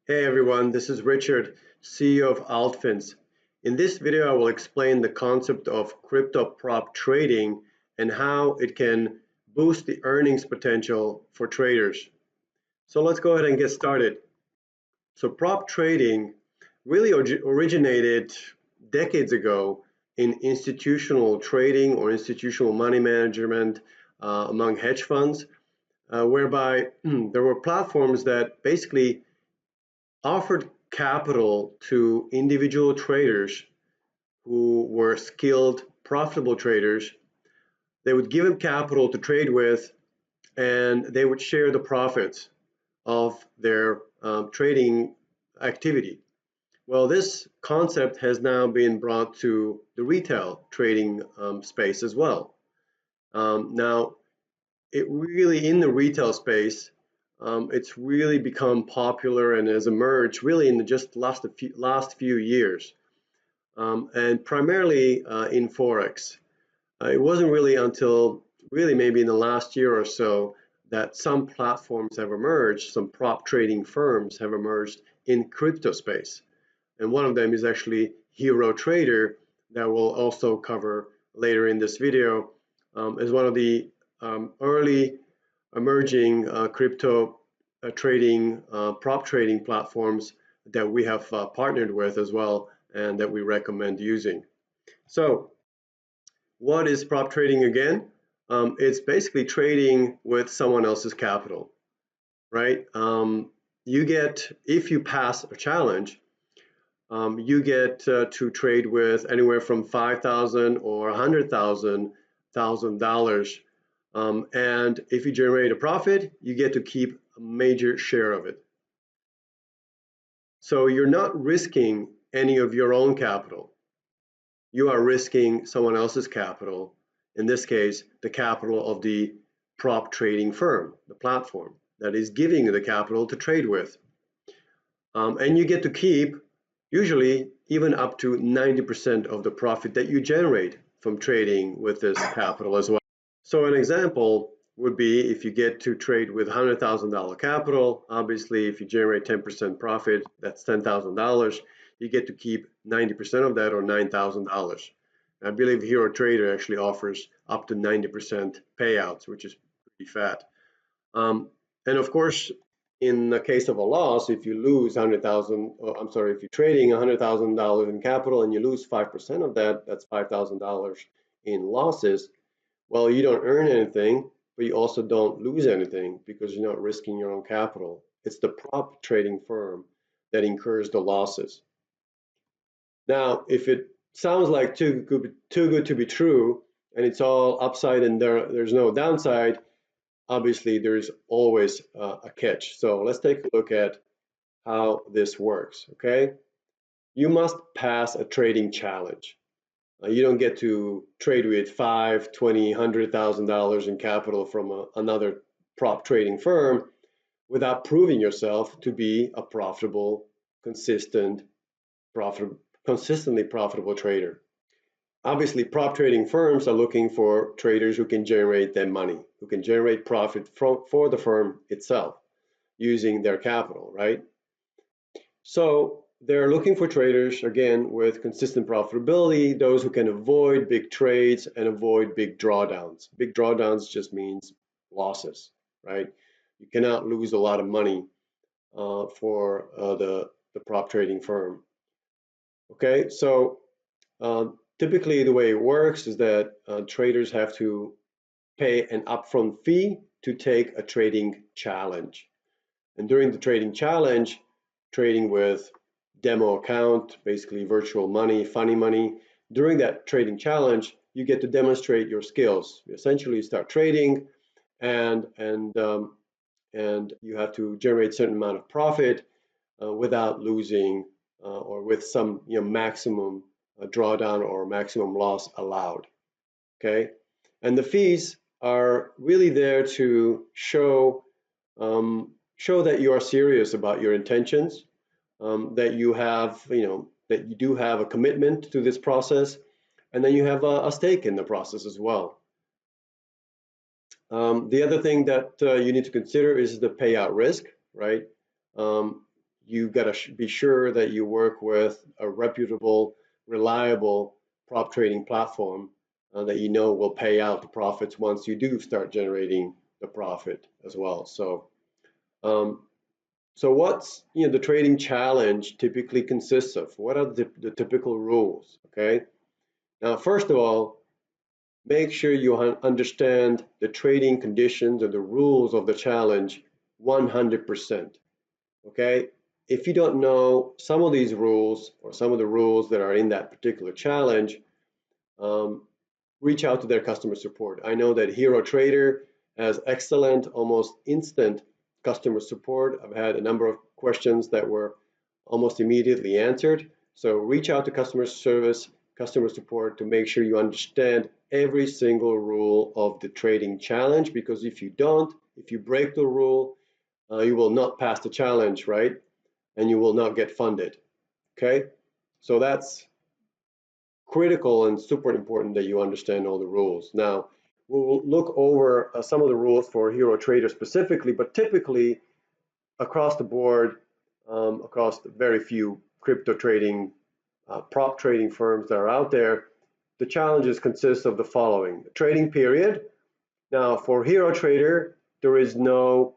Hey everyone, this is Richard, CEO of Altfins. In this video, I will explain the concept of crypto prop trading and how it can boost the earnings potential for traders. So let's go ahead and get started. So prop trading really originated decades ago in institutional trading or institutional money management among hedge funds, whereby there were platforms that basically offered capital to individual traders who were skilled, profitable traders. They would give them capital to trade with, and they would share the profits of their trading activity. Well, this concept has now been brought to the retail trading space as well. Now, it really, in the retail space, it's really become popular and has emerged really in the just last few years, and primarily in Forex. It wasn't really until really maybe in the last year or so that some platforms have emerged, some prop trading firms have emerged in crypto space. And one of them is actually HyroTrader that we'll also cover later in this video, as one of the early emerging crypto trading, prop trading platforms that we have partnered with as well and that we recommend using. So what is prop trading again? It's basically trading with someone else's capital, right? You get, if you pass a challenge, you get to trade with anywhere from $5,000 or $100,000. And if you generate a profit, you get to keep a major share of it. So you're not risking any of your own capital. You are risking someone else's capital, in this case, the capital of the prop trading firm, the platform that is giving you the capital to trade with. And you get to keep usually even up to 90% of the profit that you generate from trading with this capital as well. So an example would be if you get to trade with $100,000 capital, obviously if you generate 10% profit, that's $10,000. You get to keep 90% of that, or $9,000. I believe HyroTrader actually offers up to 90% payouts, which is pretty fat. And of course, in the case of a loss, if you lose if you're trading $100,000 in capital and you lose 5% of that, that's $5,000 in losses. Well, you don't earn anything, but you also don't lose anything because you're not risking your own capital. It's the prop trading firm that incurs the losses. Now, if it sounds like too good to be true, and it's all upside and there's no downside, obviously there's always a catch. So let's take a look at how this works, okay? You must pass a trading challenge. You don't get to trade with $5, $20, $100,000 in capital from another prop trading firm without proving yourself to be a profitable, consistently profitable trader. Obviously, prop trading firms are looking for traders who can generate their money, who can generate profit for the firm itself using their capital, right? So they're looking for traders, again, with consistent profitability, those who can avoid big trades and avoid big drawdowns. Big drawdowns just means losses, right? You cannot lose a lot of money for the prop trading firm. Okay, so typically the way it works is that traders have to pay an upfront fee to take a trading challenge. And during the trading challenge, trading with demo account, basically virtual money, funny money, during that trading challenge, you get to demonstrate your skills. You essentially start trading and you have to generate a certain amount of profit without losing or with some maximum drawdown or maximum loss allowed. Okay, and the fees are really there to show that you are serious about your intentions, that you have, that you do have a commitment to this process, and then you have a stake in the process as well. The other thing that you need to consider is the payout risk, right? you got to be sure that you work with a reputable, reliable prop trading platform that you know will pay out the profits once you do start generating the profit as well. Um, so what's the trading challenge typically consists of? What are the typical rules? Okay. Now, first of all, make sure you understand the trading conditions and the rules of the challenge 100%. Okay. If you don't know some of these rules or some of the rules that are in that particular challenge, um, reach out to their customer support. I know that HyroTrader has excellent, almost instant customer support. I've had a number of questions that were almost immediately answered. So reach out to customer support to make sure you understand every single rule of the trading challenge, because if you don't, if you break the rule, you will not pass the challenge, right? And you will not get funded. Okay? So that's critical and super important that you understand all the rules. Now, we'll look over some of the rules for HyroTrader specifically, but typically across the board, across very few crypto trading, prop trading firms that are out there, the challenges consist of the following: trading period. Now, for HyroTrader, there is no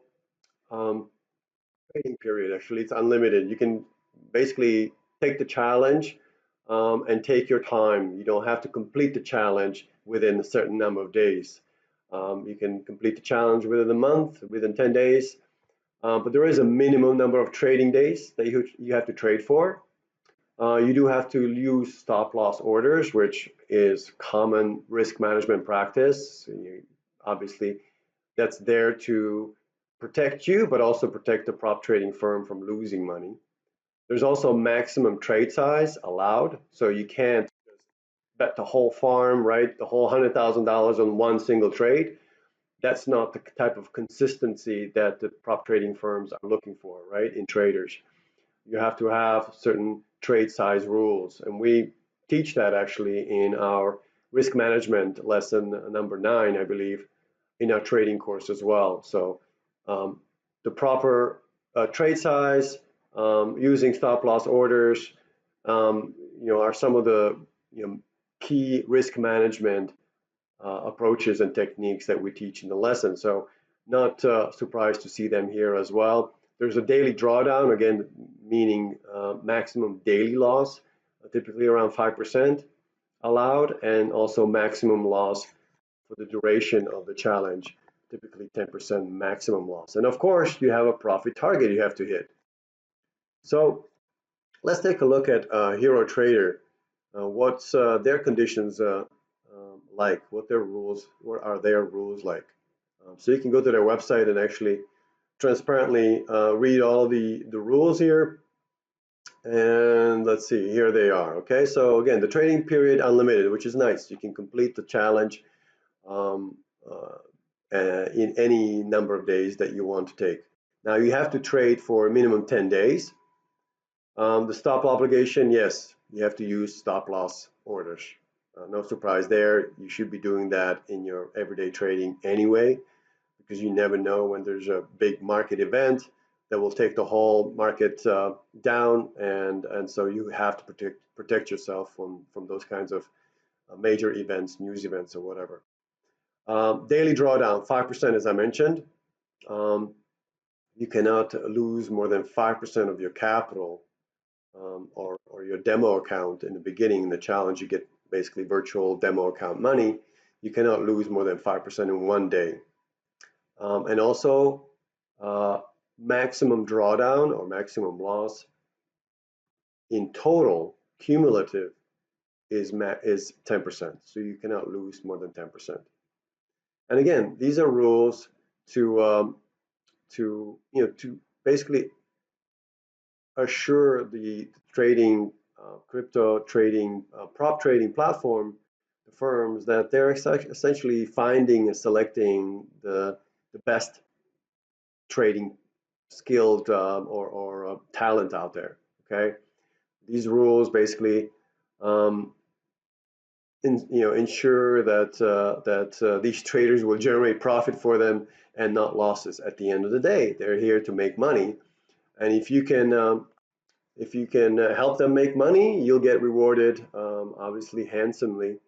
trading period. Actually, it's unlimited. You can basically take the challenge and take your time. You don't have to complete the challenge within a certain number of days. You can complete the challenge within a month, within 10 days, but there is a minimum number of trading days that you have to trade for. You do have to use stop loss orders, which is common risk management practice. Obviously, that's there to protect you, but also protect the prop trading firm from losing money. There's also maximum trade size allowed, so you can't bet the whole farm, right? The whole $100,000 on one single trade. That's not the type of consistency that the prop trading firms are looking for, right? In traders, you have to have certain trade size rules, and we teach that actually in our risk management lesson number 9, I believe, in our trading course as well. So the proper trade size, using stop loss orders, are some of the key risk management approaches and techniques that we teach in the lesson. So not surprised to see them here as well. There's a daily drawdown, again, meaning maximum daily loss, typically around 5% allowed, and also maximum loss for the duration of the challenge, typically 10% maximum loss. And of course, you have a profit target you have to hit. So let's take a look at HyroTrader. What's their conditions like? What are their rules like? So you can go to their website and actually transparently read all the rules here. And let's see, here they are. Okay, so again, the trading period unlimited, which is nice. You can complete the challenge um, in any number of days that you want to take. Now you have to trade for a minimum 10 days. The stop obligation, yes, you have to use stop loss orders. No surprise there. You should be doing that in your everyday trading anyway, because you never know when there's a big market event that will take the whole market down, and so you have to protect yourself from those kinds of major events, news events, or whatever. Daily drawdown, 5%, as I mentioned. You cannot lose more than 5% of your capital or your demo account in the beginning. In the challenge, you get basically virtual demo account money. You cannot lose more than 5% in one day. And also, maximum drawdown or maximum loss in total, cumulative, is 10%. So you cannot lose more than 10%. And again, these are rules to basically assure the trading crypto trading prop trading platform, the firms, that they're essentially finding and selecting the best trading skilled or talent out there. Okay, these rules basically ensure that these traders will generate profit for them and not losses. At the end of the day, they're here to make money, And if you can help them make money, you'll get rewarded, obviously handsomely,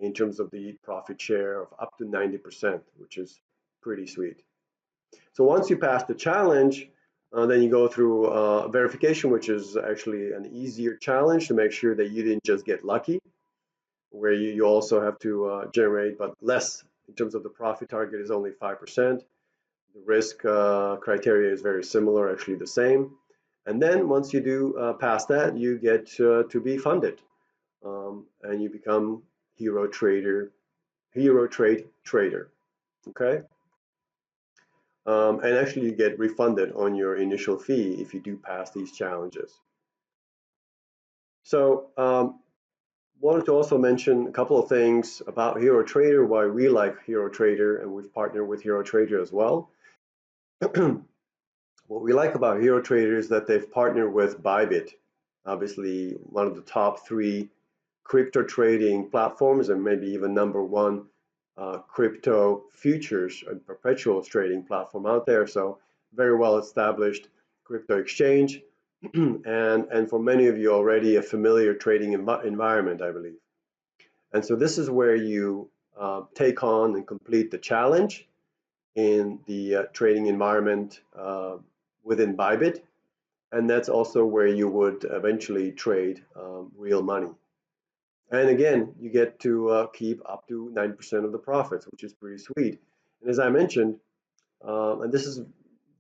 in terms of the profit share of up to 90%, which is pretty sweet. So once you pass the challenge, then you go through verification, which is actually an easier challenge to make sure that you didn't just get lucky, where you also have to generate, but less in terms of the profit target is only 5%. The risk criteria is very similar, actually the same. And then once you do pass that, you get to be funded, and you become HyroTrader Trader. Okay. And actually you get refunded on your initial fee if you do pass these challenges. So wanted to also mention a couple of things about HyroTrader, why we like HyroTrader, and we've partnered with HyroTrader as well. What we like about HyroTrader is that they've partnered with ByBit, obviously one of the top 3 crypto trading platforms, and maybe even #1 crypto futures and perpetuals trading platform out there. So very well established crypto exchange, and for many of you already a familiar trading environment, I believe. And so this is where you take on and complete the challenge in the trading environment within ByBit, and that's also where you would eventually trade real money. And again, you get to keep up to 90% of the profits, which is pretty sweet. And as I mentioned, and this is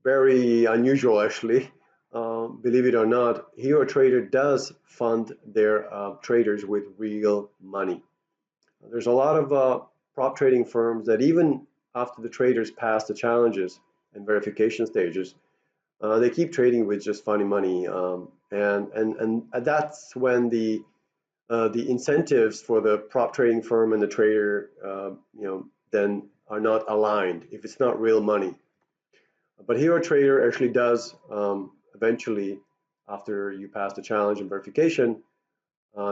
very unusual actually, believe it or not, HyroTrader does fund their traders with real money. There's a lot of prop trading firms that even after the traders pass the challenges and verification stages, they keep trading with just funny money, and that's when the incentives for the prop trading firm and the trader, then are not aligned if it's not real money. But HyroTrader actually does eventually, after you pass the challenge and verification,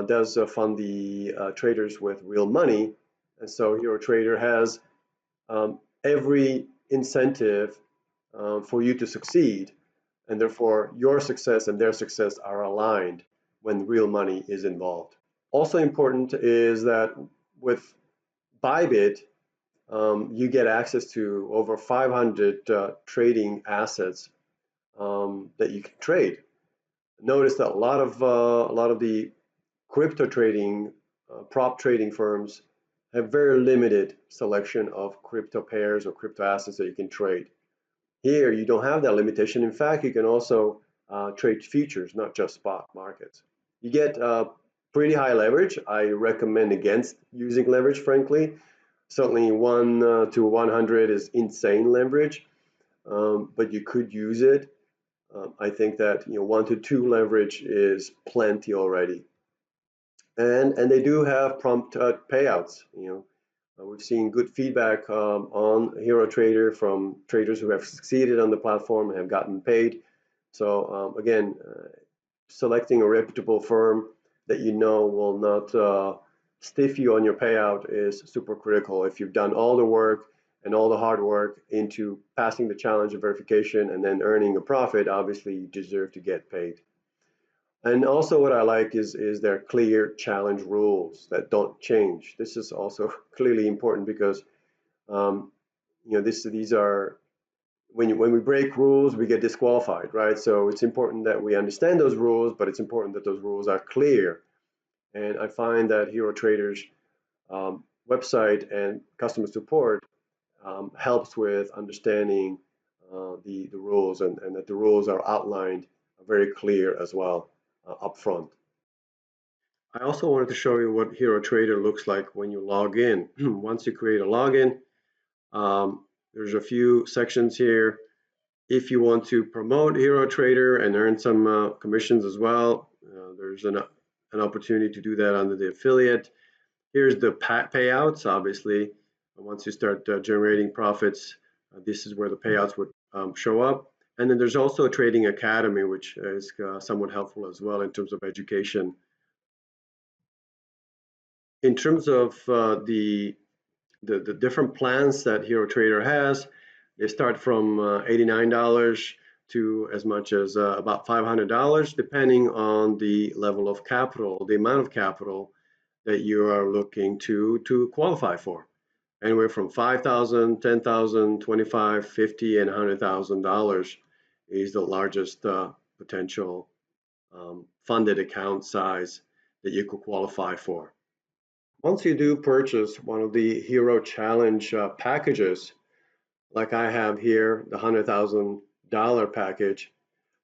does fund the traders with real money, and so HyroTrader has every incentive for you to succeed, and therefore your success and their success are aligned when real money is involved. Also important is that with ByBit, you get access to over 500 trading assets that you can trade. Notice that a lot of the crypto trading, prop trading firms have very limited selection of crypto pairs or crypto assets that you can trade. Here, you don't have that limitation. In fact, you can also trade futures, not just spot markets. You get pretty high leverage. I recommend against using leverage, frankly. Certainly 1 to 100 is insane leverage, but you could use it. I think that 1 to 2 leverage is plenty already. And they do have prompt payouts. We've seen good feedback on HyroTrader from traders who have succeeded on the platform and have gotten paid. So again, selecting a reputable firm that you know will not stiff you on your payout is super critical. If you've done all the work and all the hard work into passing the challenge of verification and then earning a profit, obviously you deserve to get paid. And also what I like is their clear challenge rules that don't change. This is also clearly important because these are when we break rules, we get disqualified, right? So it's important that we understand those rules, but it's important that those rules are clear. And I find that HyroTrader's website and customer support helps with understanding the rules, and that the rules are outlined very clear as well up front. I also wanted to show you what HyroTrader looks like when you log in. Once you create a login, there's a few sections here. If you want to promote HyroTrader and earn some commissions as well, there's an opportunity to do that under the affiliate. Here's the payouts. Obviously, once you start generating profits, this is where the payouts would show up. And then there's also a trading academy, which is somewhat helpful as well in terms of education. In terms of the different plans that HyroTrader has, they start from $89 to as much as about $500, depending on the level of capital, the amount of capital that you are looking to qualify for. Anywhere from $5,000, $10,000, $25,000, $50,000, and $100,000 is the largest potential funded account size that you could qualify for. Once you do purchase one of the Hyro Challenge packages, like I have here, the $100,000 package,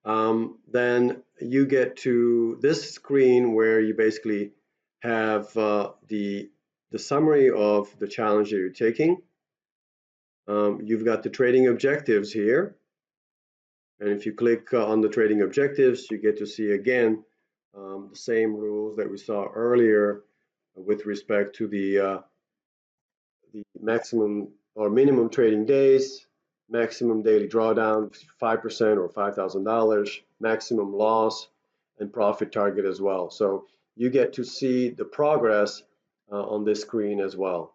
then you get to this screen where you basically have the summary of the challenge that you're taking. You've got the trading objectives here. And if you click on the trading objectives, you get to see again the same rules that we saw earlier with respect to the maximum or minimum trading days, maximum daily drawdown, 5% or $5,000, maximum loss, and profit target as well. So you get to see the progress on this screen as well.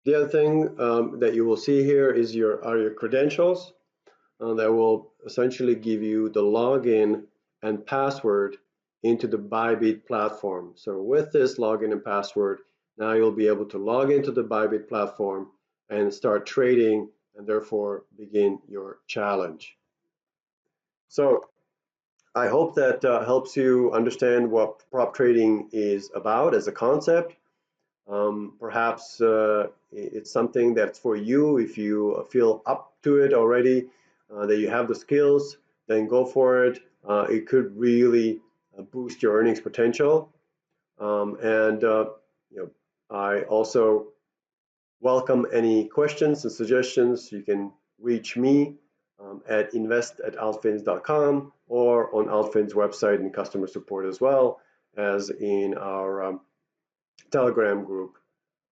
The other thing that you will see here is your credentials that will essentially give you the login and password into the ByBit platform. So with this login and password, now you'll be able to log into the ByBit platform and start trading and therefore begin your challenge. So I hope that helps you understand what prop trading is about as a concept. Perhaps it's something that's for you. If you feel up to it already, that you have the skills, then go for it. It could really boost your earnings potential. I also welcome any questions and suggestions. You can reach me at invest@altfins.com or on Altfins website and customer support, as well as in our Telegram group.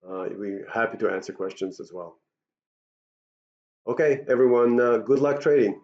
We're happy to answer questions as well. Okay, everyone, good luck trading.